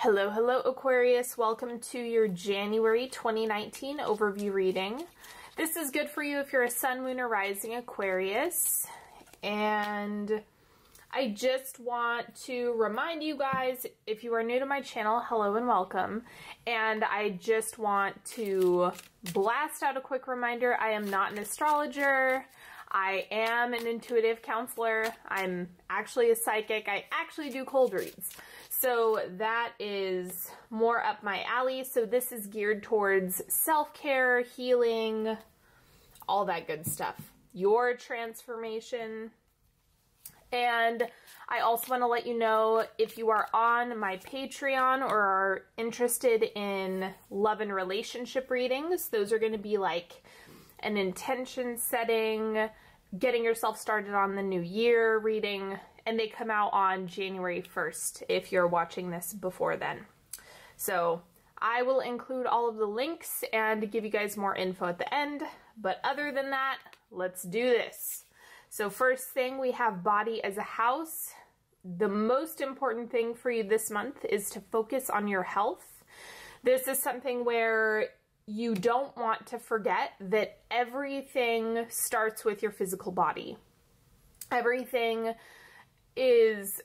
Hello, hello Aquarius. Welcome to your January 2019 overview reading. This is good for you if you're a sun, moon, or rising Aquarius. And I just want to remind you guys, if you are new to my channel, hello and welcome. And I just want to blast out a quick reminder. I am not an astrologer. I am an intuitive counselor. I'm actually a psychic. I actually do cold reads. So that is more up my alley. So this is geared towards self-care, healing, all that good stuff. Your transformation. And I also want to let you know, if you are on my Patreon or are interested in love and relationship readings, those are going to be like an intention setting, getting yourself started on the new year reading, and they come out on January 1st if you're watching this before then. So I will include all of the links and give you guys more info at the end, but other than that, let's do this. So first thing, we have body as a house. The most important thing for you this month is to focus on your health. This is something where you don't want to forget that everything starts with your physical body. Everything is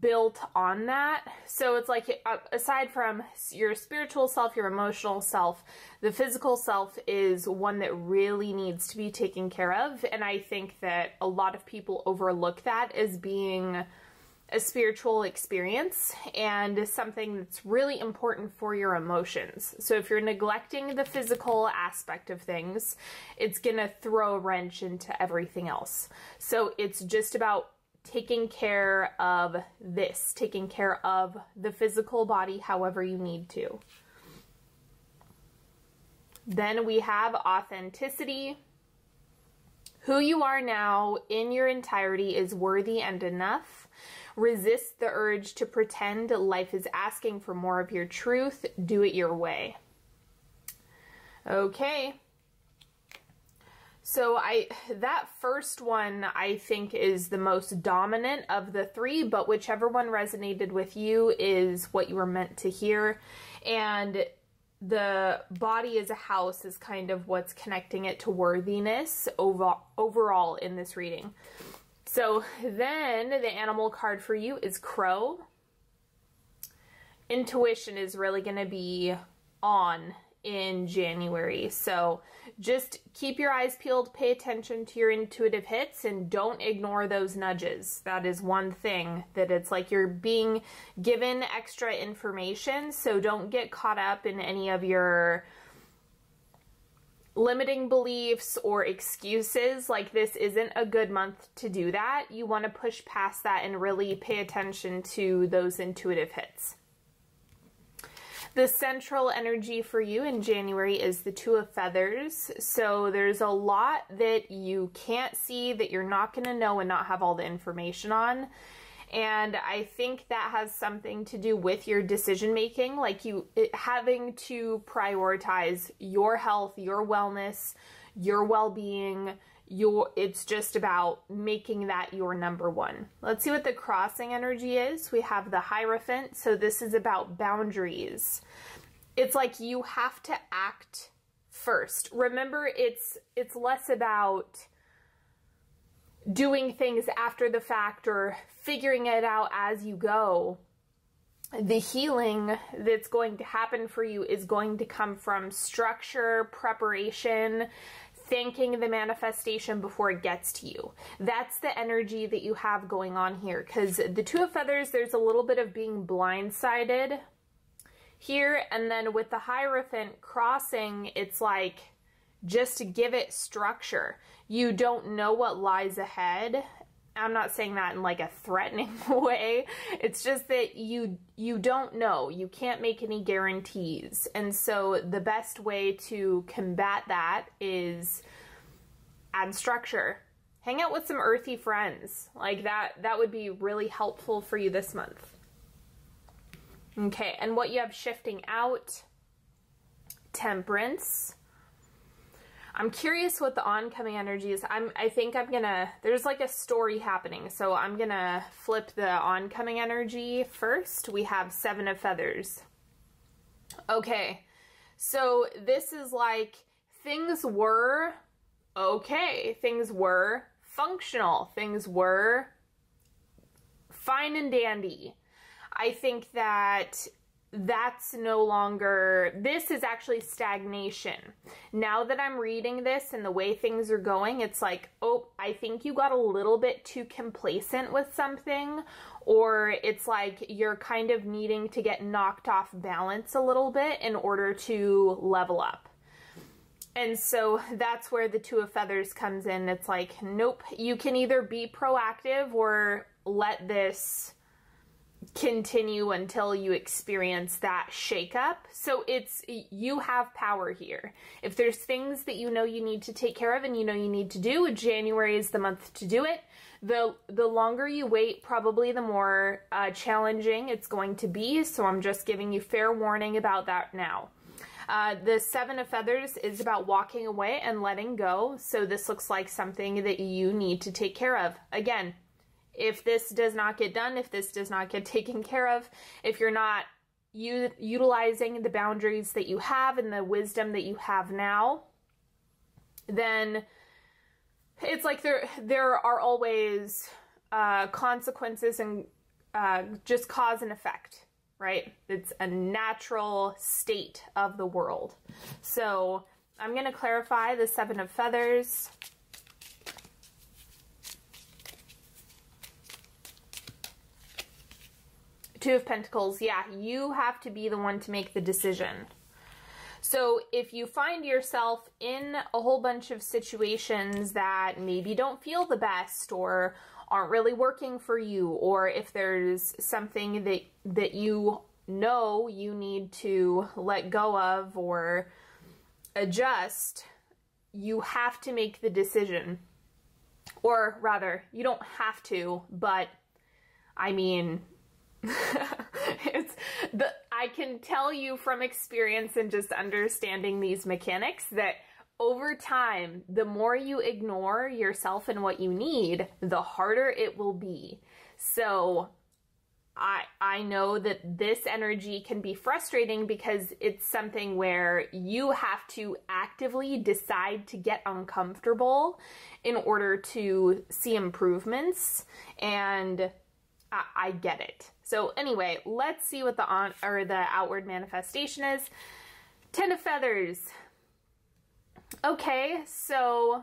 built on that. So it's like, aside from your spiritual self, your emotional self, the physical self is one that really needs to be taken care of. And I think that a lot of people overlook that as being a spiritual experience and something that's really important for your emotions. So if you're neglecting the physical aspect of things, it's gonna throw a wrench into everything else. So it's just about taking care of this, taking care of the physical body however you need to. Then we have authenticity. Who you are now in your entirety is worthy and enough. Resist the urge to pretend life is asking for more of your truth. Do it your way. Okay. So that first one I think is the most dominant of the three, but whichever one resonated with you is what you were meant to hear. And the body as a house is kind of what's connecting it to worthiness overall in this reading. So then the animal card for you is crow. Intuition is really going to be on in January. So just keep your eyes peeled, pay attention to your intuitive hits, and don't ignore those nudges. That is one thing that it's like you're being given extra information. So don't get caught up in any of your limiting beliefs or excuses. Like, this isn't a good month to do that. You want to push past that and really pay attention to those intuitive hits. The central energy for you in January is the Two of Feathers. So there's a lot that you can't see, that you're not going to know and not have all the information on. And I think that has something to do with your decision making, like having to prioritize your health, your wellness, your well-being. It's just about making that your number one. Let's see what the crossing energy is. We have the Hierophant. So this is about boundaries. It's like you have to act first. Remember, it's less about doing things after the fact or figuring it out as you go. The healing that's going to happen for you is going to come from structure, preparation, thanking the manifestation before it gets to you. That's the energy that you have going on here, because the Two of Feathers, there's a little bit of being blindsided here, and then with the Hierophant crossing, it's like, just to give it structure. You don't know what lies ahead. I'm not saying that in like a threatening way. It's just that you don't know. You can't make any guarantees. And so the best way to combat that is add structure. Hang out with some earthy friends. Like that would be really helpful for you this month. Okay, and what you have shifting out, Temperance. I'm curious what the oncoming energy is. I think I'm gonna, there's like a story happening, so I'm gonna flip the oncoming energy first. We have 7 of Feathers. Okay, so this is like, things were okay, things were functional, things were fine and dandy. I think that that's no longer, this is actually stagnation. Now that I'm reading this and the way things are going, it's like, oh, I think you got a little bit too complacent with something, or it's like you're kind of needing to get knocked off balance a little bit in order to level up. And so that's where the 2 of Feathers comes in. It's like, nope, you can either be proactive or let this continue until you experience that shakeup. So it's, you have power here. If there's things that you know you need to take care of and you know you need to do, January is the month to do it. The longer you wait, probably the more challenging it's going to be. So I'm just giving you fair warning about that now. The 7 of Feathers is about walking away and letting go. So this looks like something that you need to take care of. Again, if this does not get done, if this does not get taken care of, if you're not utilizing the boundaries that you have and the wisdom that you have now, then it's like there are always consequences and just cause and effect, right? It's a natural state of the world. So I'm going to clarify the 7 of Feathers. Two of Pentacles, yeah, you have to be the one to make the decision. So if you find yourself in a whole bunch of situations that maybe don't feel the best or aren't really working for you, or if there's something that you know you need to let go of or adjust, you have to make the decision. Or rather, you don't have to, but I mean, I can tell you from experience and just understanding these mechanics that over time, the more you ignore yourself and what you need, the harder it will be. So I know that this energy can be frustrating because it's something where you have to actively decide to get uncomfortable in order to see improvements, and I get it. So anyway, let's see what the outward manifestation is. 10 of Feathers. Okay, so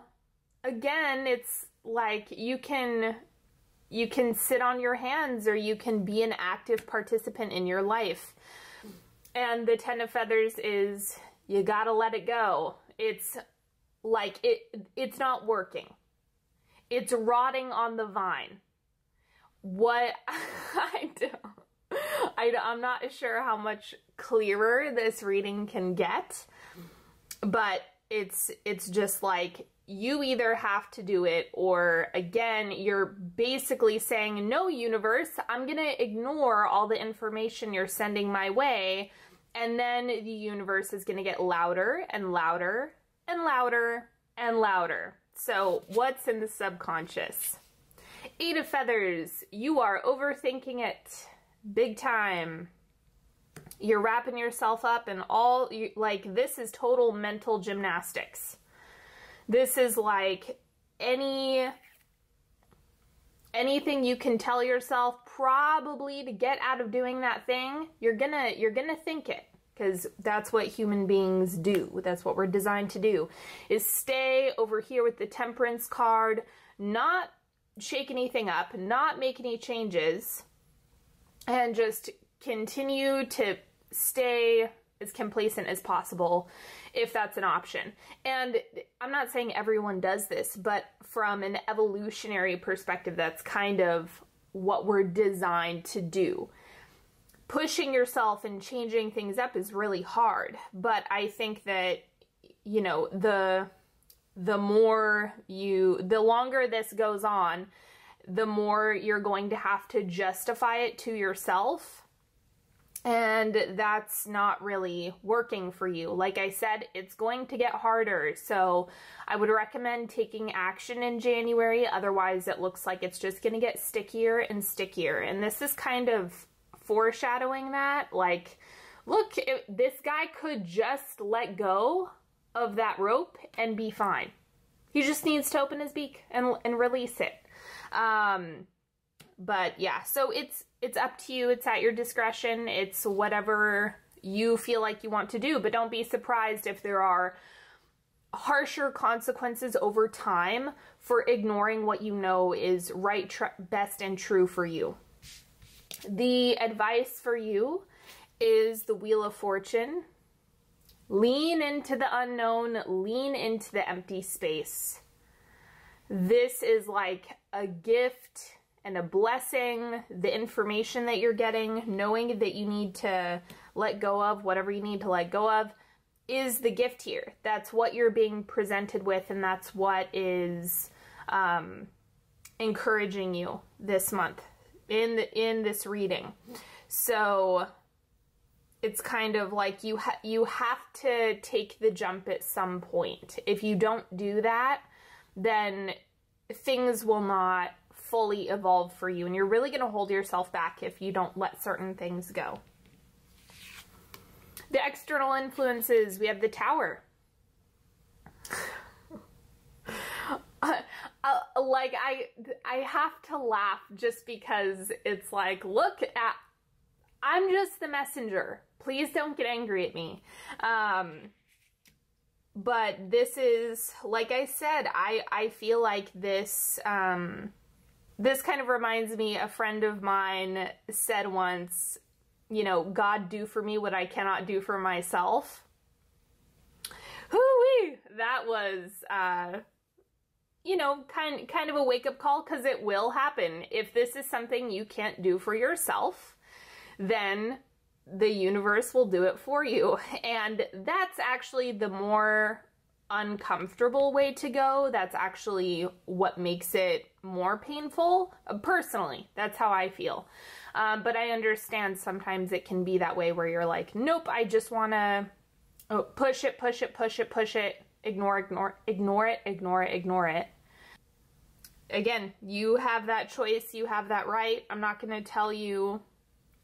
again, it's like you can sit on your hands, or you can be an active participant in your life. And the 10 of Feathers is, you gotta let it go. It's like it's not working. It's rotting on the vine. What I'm not sure how much clearer this reading can get, but it's just like, you either have to do it, or again, you're basically saying, no, universe, I'm gonna ignore all the information you're sending my way, and then the universe is gonna get louder and louder and louder and louder. So what's in the subconscious? 8 of Feathers, you are overthinking it big time. You're wrapping yourself up in like, this is total mental gymnastics. This is like anything you can tell yourself probably to get out of doing that thing, you're gonna think it, because that's what human beings do. That's what we're designed to do, is stay over here with the Temperance card, not shake anything up, not make any changes, and just continue to stay as complacent as possible, if that's an option. And I'm not saying everyone does this, but from an evolutionary perspective, that's kind of what we're designed to do. Pushing yourself and changing things up is really hard, but I think that, you know, the longer this goes on, the more you're going to have to justify it to yourself. And and that's not really working for you. Like I said, it's going to get harder, so I would recommend taking action in January. Otherwise, it looks like it's just going to get stickier and stickier, and this is kind of foreshadowing that. Like, look, this guy could just let go of that rope and be fine. He just needs to open his beak and release it. But yeah, so it's up to you. It's at your discretion. It's whatever you feel like you want to do, but don't be surprised if there are harsher consequences over time for ignoring what you know is right, best, and true for you. The advice for you is the Wheel of Fortune. Lean into the unknown, lean into the empty space. This is like a gift and a blessing. The information that you're getting, knowing that you need to let go of whatever you need to let go of, is the gift here. That's what you're being presented with, and that's what is encouraging you this month in this reading. So it's kind of like you have to take the jump at some point. If you don't do that, then things will not fully evolve for you, and you're really going to hold yourself back if you don't let certain things go. The external influences, we have the Tower. Like, I have to laugh just because it's like, look at, I'm just the messenger. Please don't get angry at me. But this is, like I said, I feel like this, this kind of reminds me, a friend of mine said once, you know, God do for me what I cannot do for myself. Hoo-wee! That was, you know, kind of a wake-up call, because it will happen. If this is something you can't do for yourself, then the universe will do it for you. And that's actually the more uncomfortable way to go. That's actually what makes it more painful. Personally, that's how I feel. But I understand sometimes it can be that way where you're like, nope, I just want to push it, push it, push it, push it, ignore it. Again, you have that choice, you have that right. I'm not going to tell you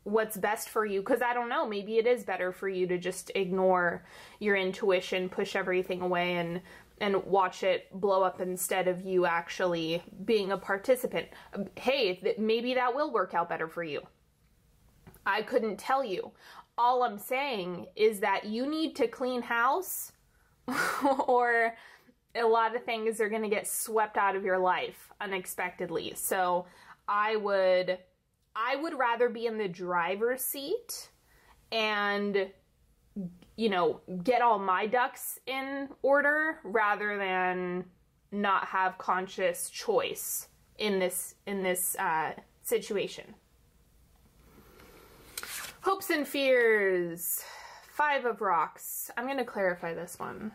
what's best for you, because I don't know, maybe it is better for you to just ignore your intuition, push everything away, and watch it blow up instead of you actually being a participant. Hey, maybe that will work out better for you. I couldn't tell you. All I'm saying is that you need to clean house or a lot of things are going to get swept out of your life unexpectedly. So I would rather be in the driver's seat and, you know, get all my ducks in order rather than not have conscious choice in this situation. Hopes and fears. 5 of Rocks. I'm going to clarify this one.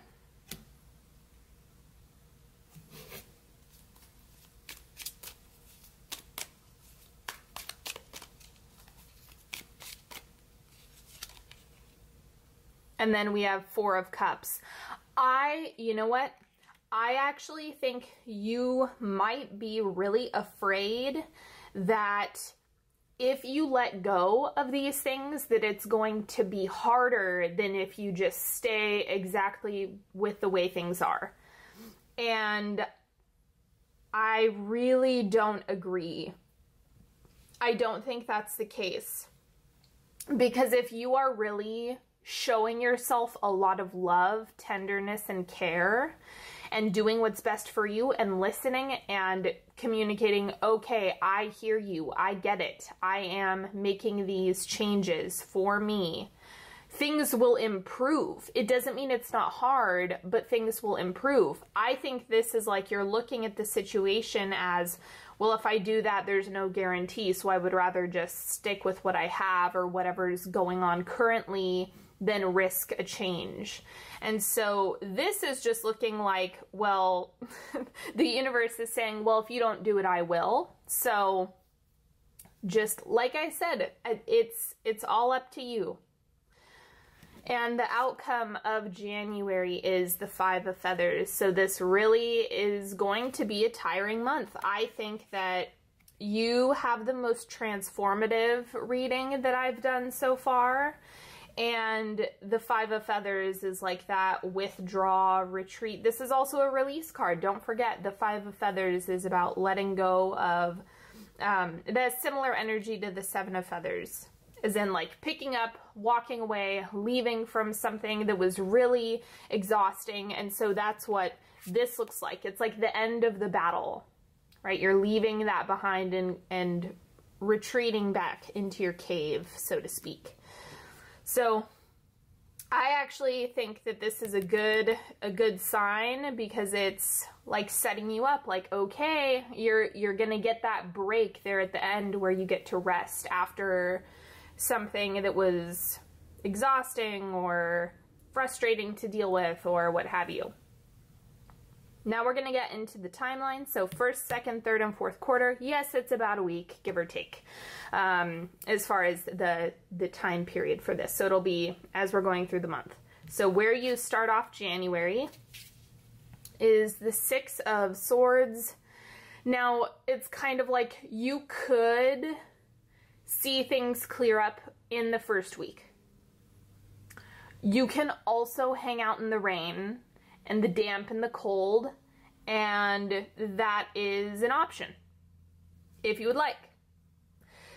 And then we have 4 of Cups. You know what? I actually think you might be really afraid that if you let go of these things, that it's going to be harder than if you just stay exactly with the way things are. And I really don't agree. I don't think that's the case. Because if you are really showing yourself a lot of love, tenderness, and care, and doing what's best for you, and listening and communicating, okay, I hear you, I get it, I am making these changes for me, things will improve. It doesn't mean it's not hard, but things will improve. I think this is like you're looking at the situation as, well, if I do that, there's no guarantee, so I would rather just stick with what I have or whatever's going on currently than risk a change. And so this is just looking like, well, the universe is saying, well, if you don't do it, I will. So just like I said, it's all up to you. And the outcome of January is the Five of Feathers. So this really is going to be a tiring month. I think that you have the most transformative reading that I've done so far. And the Five of Feathers is like that withdraw, retreat. This is also a release card. Don't forget, the Five of Feathers is about letting go of, the similar energy to the Seven of Feathers. As in like picking up, walking away, leaving from something that was really exhausting. And so that's what this looks like. It's like the end of the battle, right? You're leaving that behind and retreating back into your cave, so to speak. So I actually think that this is a good sign, because it's like setting you up, like, okay, you're gonna get that break there at the end where you get to rest after something that was exhausting or frustrating to deal with or what have you. Now we're going to get into the timeline. So first, second, third, and fourth quarter. Yes, it's about a week, give or take, as far as the time period for this. So it'll be as we're going through the month. So where you start off January is the Six of Swords. Now, it's kind of like you could see things clear up in the first week. You can also hang out in the rain and the damp and the cold, and that is an option if you would like.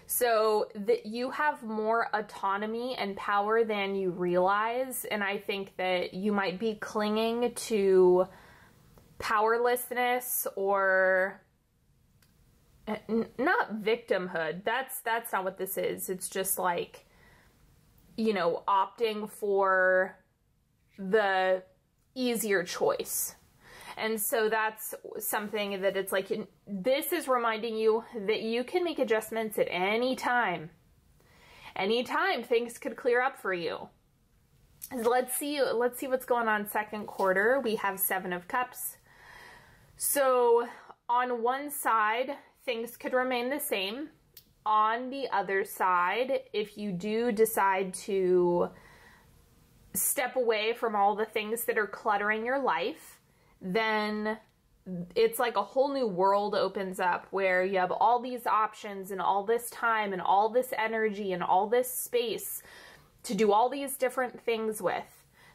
So that you have more autonomy and power than you realize, and I think that you might be clinging to powerlessness or not victimhood. That's not what this is. It's just like, you know, opting for the easier choice. And so that's something that it's like, this is reminding you that you can make adjustments at any time. Anytime things could clear up for you. Let's see what's going on second quarter. We have Seven of Cups. So on one side, things could remain the same. On the other side, if you do decide to step away from all the things that are cluttering your life, then it's like a whole new world opens up where you have all these options and all this time and all this energy and all this space to do all these different things with.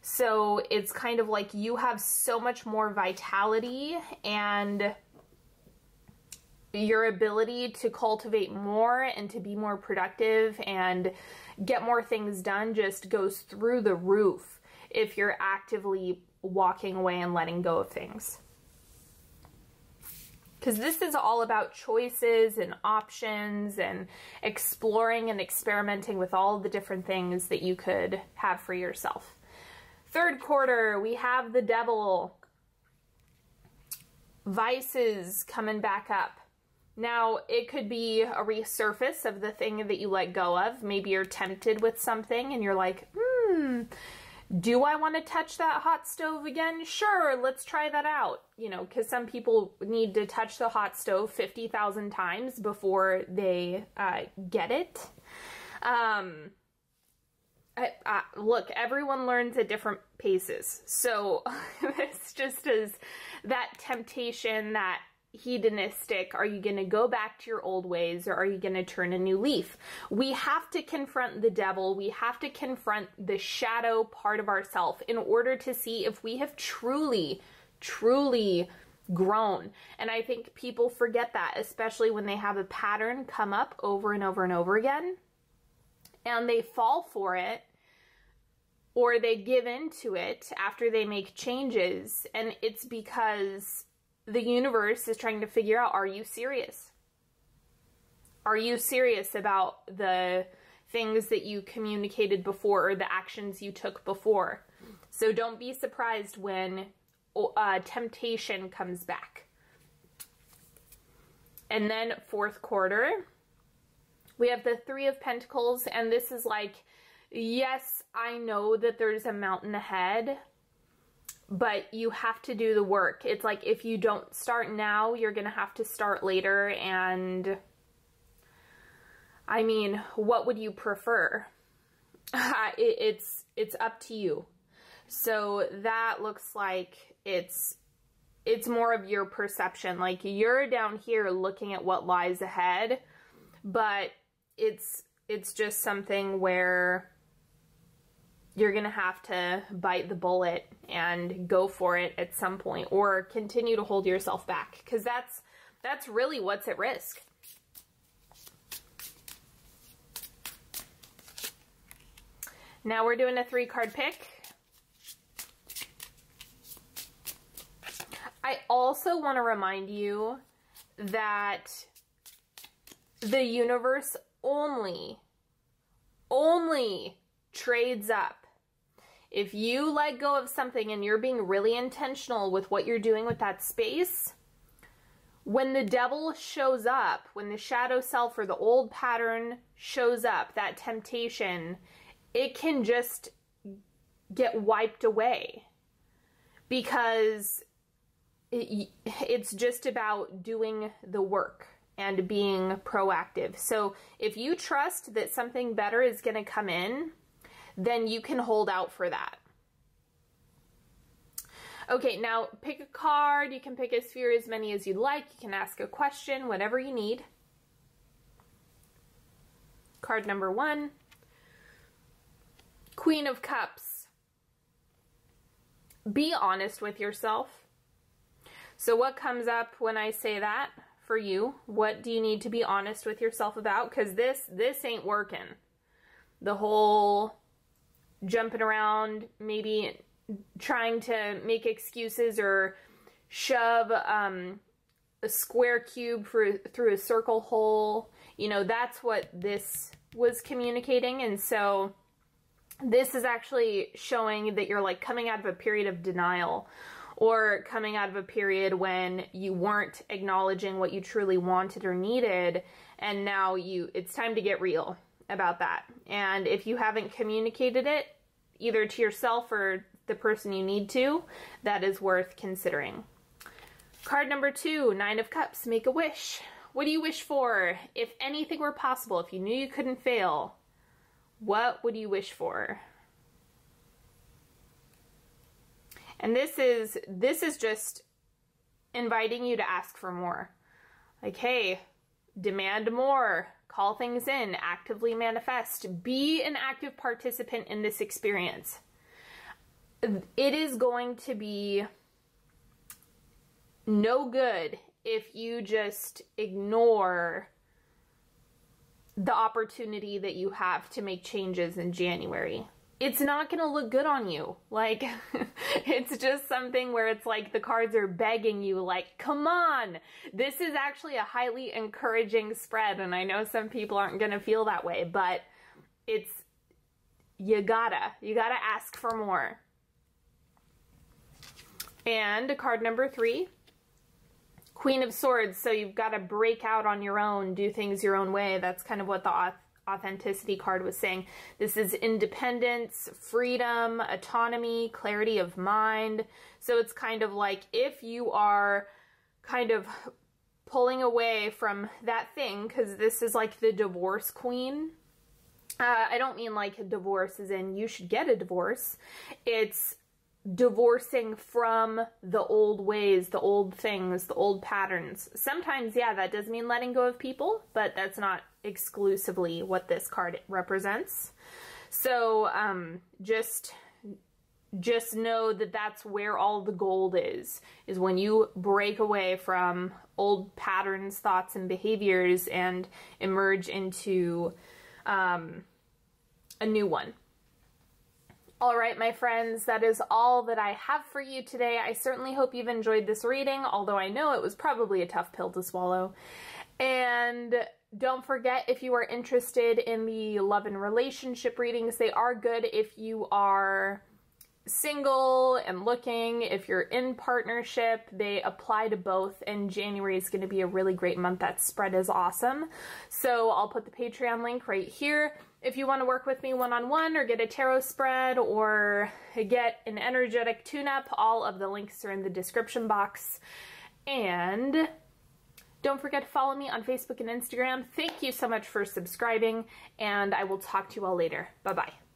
So it's kind of like you have so much more vitality, and your ability to cultivate more and to be more productive and get more things done just goes through the roof if you're actively walking away and letting go of things. Because this is all about choices and options and exploring and experimenting with all the different things that you could have for yourself. Third quarter, we have the Devil. Vices coming back up. Now, it could be a resurface of the thing that you let go of. Maybe you're tempted with something and you're like, do I want to touch that hot stove again? Sure, let's try that out. You know, because some people need to touch the hot stove 50,000 times before they get it. Look, everyone learns at different paces. So it's just as that temptation, that hedonistic, are you going to go back to your old ways, or are you going to turn a new leaf? We have to confront the devil. We have to confront the shadow part of ourselves in order to see if we have truly grown. And I think people forget that, especially when they have a pattern come up over and over and over again, and they fall for it, or they give into it after they make changes. And it's because the universe is trying to figure out, are you serious? Are you serious about the things that you communicated before or the actions you took before? So don't be surprised when temptation comes back. And then fourth quarter, we have the Three of Pentacles, and this is like, yes, I know that there's a mountain ahead, but you have to do the work. It's like, if you don't start now, you're going to have to start later. And I mean, what would you prefer? it's up to you. So that looks like it's more of your perception. Like you're down here looking at what lies ahead, but it's just something where you're going to have to bite the bullet and go for it at some point, or continue to hold yourself back, because that's really what's at risk. Now we're doing a 3-card pick. I also want to remind you that the universe only trades up. If you let go of something and you're being really intentional with what you're doing with that space, when the devil shows up, when the shadow self or the old pattern shows up, that temptation, it can just get wiped away, because it's just about doing the work and being proactive. So if you trust that something better is going to come in, then you can hold out for that. Okay, now pick a card. You can pick a sphere, as many as you'd like. You can ask a question, whatever you need. Card number 1, Queen of Cups. Be honest with yourself. So what comes up when I say that for you? What do you need to be honest with yourself about? Because this ain't working. The whole jumping around, maybe trying to make excuses or shove a square cube through a circle hole. You know, that's what this was communicating. And so this is actually showing that you're like coming out of a period of denial, or coming out of a period when you weren't acknowledging what you truly wanted or needed, and now it's time to get real about that. And if you haven't communicated it, either to yourself or the person you need to, that is worth considering. Card number 2, 9 of Cups, make a wish. What do you wish for? If anything were possible, if you knew you couldn't fail, what would you wish for? And this is just inviting you to ask for more. Like, hey, demand more, call things in, actively manifest, be an active participant in this experience. It is going to be no good if you just ignore the opportunity that you have to make changes in January. It's not going to look good on you. Like, it's just something where it's like the cards are begging you, like, come on. This is actually a highly encouraging spread, and I know some people aren't going to feel that way, but you gotta ask for more. And card number 3, Queen of Swords. So you've got to break out on your own, do things your own way. That's kind of what the authenticity card was saying. This is independence, freedom, autonomy, clarity of mind. So it's kind of like if you are kind of pulling away from that thing, because this is like the divorce queen. I don't mean like a divorce as in you should get a divorce. It's divorcing from the old ways, the old things, the old patterns. Sometimes, yeah, that does mean letting go of people, but that's not exclusively what this card represents. So just know that that's where all the gold is when you break away from old patterns, thoughts, and behaviors and emerge into a new one. All right, my friends, that is all that I have for you today. I certainly hope you've enjoyed this reading, although I know it was probably a tough pill to swallow. And don't forget, if you are interested in the love and relationship readings, they are good if you are single and looking. If you're in partnership, they apply to both, and January is going to be a really great month. That spread is awesome. So I'll put the Patreon link right here. If you want to work with me one-on-one or get a tarot spread or get an energetic tune-up, all of the links are in the description box. And don't forget to follow me on Facebook and Instagram. Thank you so much for subscribing, and I will talk to you all later. Bye-bye.